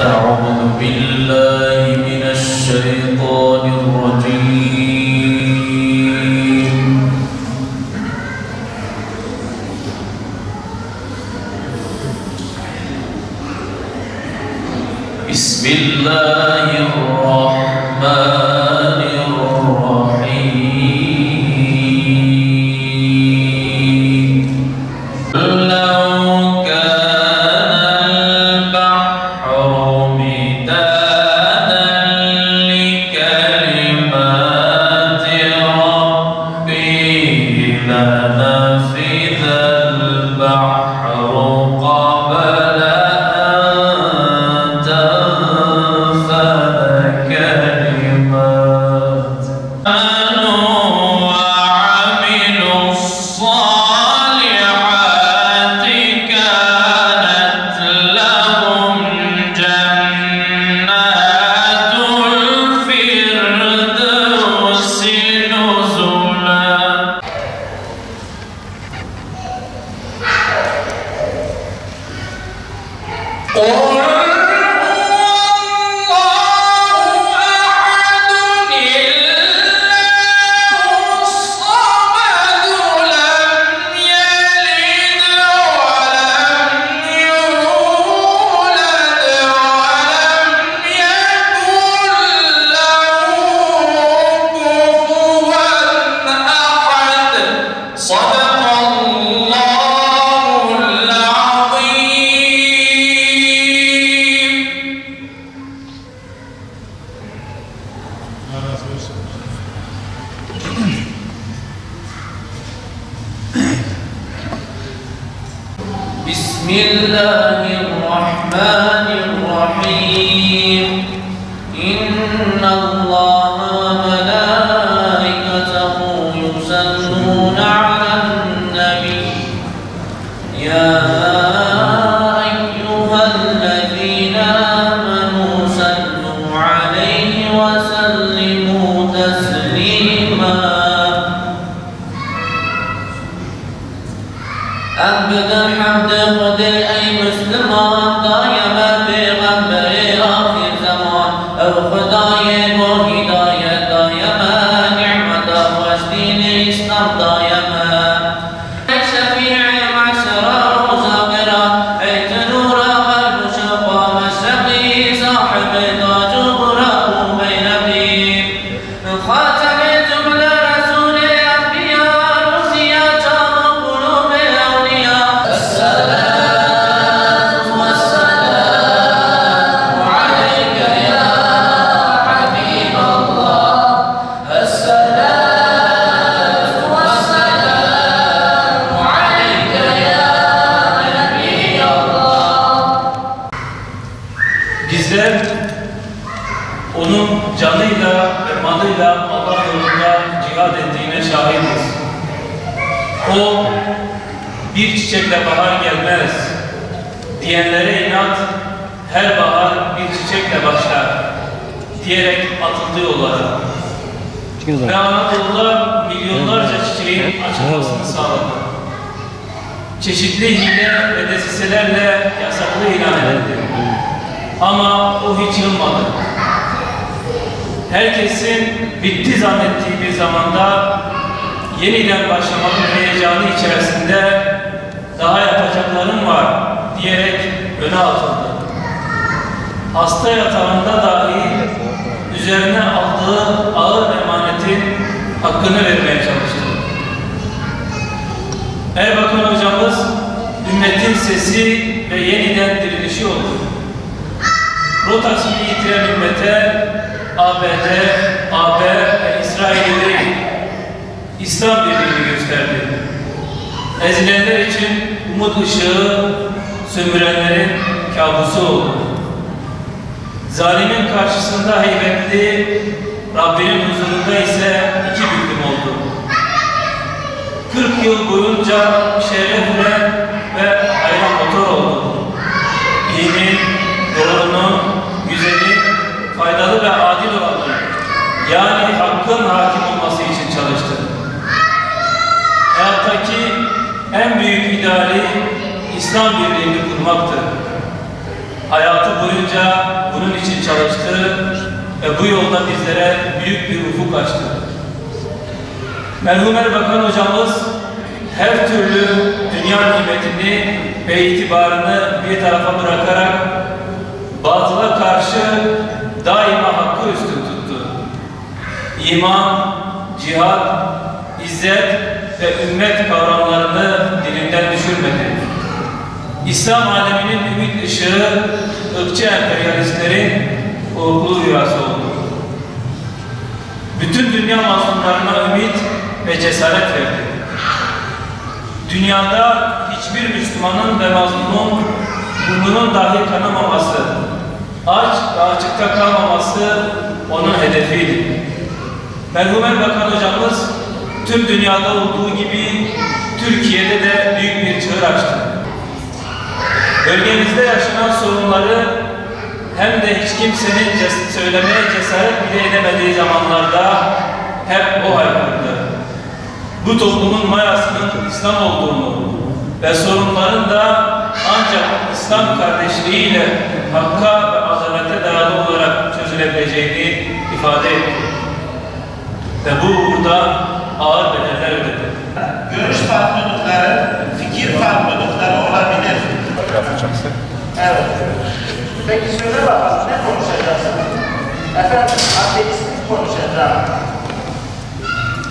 أعوذ بالله من الشيطان الرجيم. بسم الله الرحمن الرحيم. لو كان البحر مدادا لكلمات ربي لنفذ البحر قبل أن تنفذ كلمات وعملوا الصالحات كانت لهم جنات الفردوس نزلا. بسم الله الرحمن الرحيم. إن الله وملائكته يصلون على النبي يا أيها الذين آمنوا صلوا عليه وسلموا تسليما. أبدا حمد خدي أي مسلمان دايما بغنبري آخر زمان أو خداي وهداية دايما نعمة واشدين إسلام دايما شفيع معشرة وزاقرة أيت نور قلب شفا مشرقي صاحب تاج غراب بين بيب خاتم جملة رسول أنبياء رسيا جام قلوب أولياء. الصلاة والسلام عليك يا حبيب الله. الصلاة والسلام عليك يا نبي الله. Bizler onun canıyla ve malıyla Allah yolunda cihad ettiğine şahidiz. O bir çiçekle bahar gelmez diyenlere inat, her bahar bir çiçekle başlar diyerek atıldı yollara. Ve Anadolu'da milyonlarca çiçeğin açılmasını sağladı. Çeşitli hile ve desiselerle yasaklı ilan edildi. Ama o hiç yılmadı. Herkesin bitti zannettiği bir zamanda yeniden başlamanın heyecanı içerisinde daha yapacaklarım var diyerek öne atıldı. Hasta yatağında dahi üzerine aldığı ağır emanetin hakkını vermeye çalıştı. Erbakan hocamız ümmetin sesi ve yeniden dirilişi oldu. Rotasını yitiren ümmete ABD, AB ve İsrail'de İslam birliğini gösterdi. Ezilenler için umut ışığı, sömürenlerin kabusu oldu. Zalimin karşısında heybetli, Rabbinin huzurunda ise iki büklüm oldu. 40 yıl boyunca şeref süren ve hayran motor oldu. İyinin, doğrunun, güzelin, faydalı ve adil olanın, yani hakkın hakim olması için çalıştı. Hayattaki en büyük ideali İslam birliğini kurmaktır. hayatı boyunca bunun için çalıştı ve bu yolda bizlere büyük bir ufuk açtı. Merhum Erbakan hocamız her türlü dünya nimetini ve itibarını bir tarafa bırakarak batıla karşı daima hakkı üstün tuttu. İman, cihat, izzet ve ümmet kavramlarını dilinden düşürmedi. İslam aleminin ümit ışığı, ırkçı emperyalistlerin korkulu rüyası oldu. Bütün dünya mazlumlarına ümit ve cesaret verdi. Dünyada hiçbir Müslümanın ve mazlumun burnunun dahi kanamaması, aç ve açıkta kalmaması onun hedefiydi. Merhum Erbakan hocamız tüm dünyada olduğu gibi Türkiye'de de büyük bir çığır açtı. Bölgemizde yaşanan sorunları hem de hiç kimsenin söylemeye cesaret bile edemediği zamanlarda hep o haykırdı. Bu toplumun mayasının İslam olduğunu ve sorunların da ancak İslam kardeşliğiyle hakka ve adalete dayalı olarak çözülebileceğini ifade etti. Ve bu uğurda ağır bedeller ödedi. Görüş farklılıkları, fikir farklılıkları olabilir. Evet. Peki söyle bakalım, ne konuşacaksın? Efendim, ateistlik konuşacağım.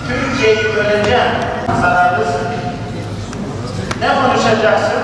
Türkiye'yi böleceğim, zararlısın. Ne konuşacaksın?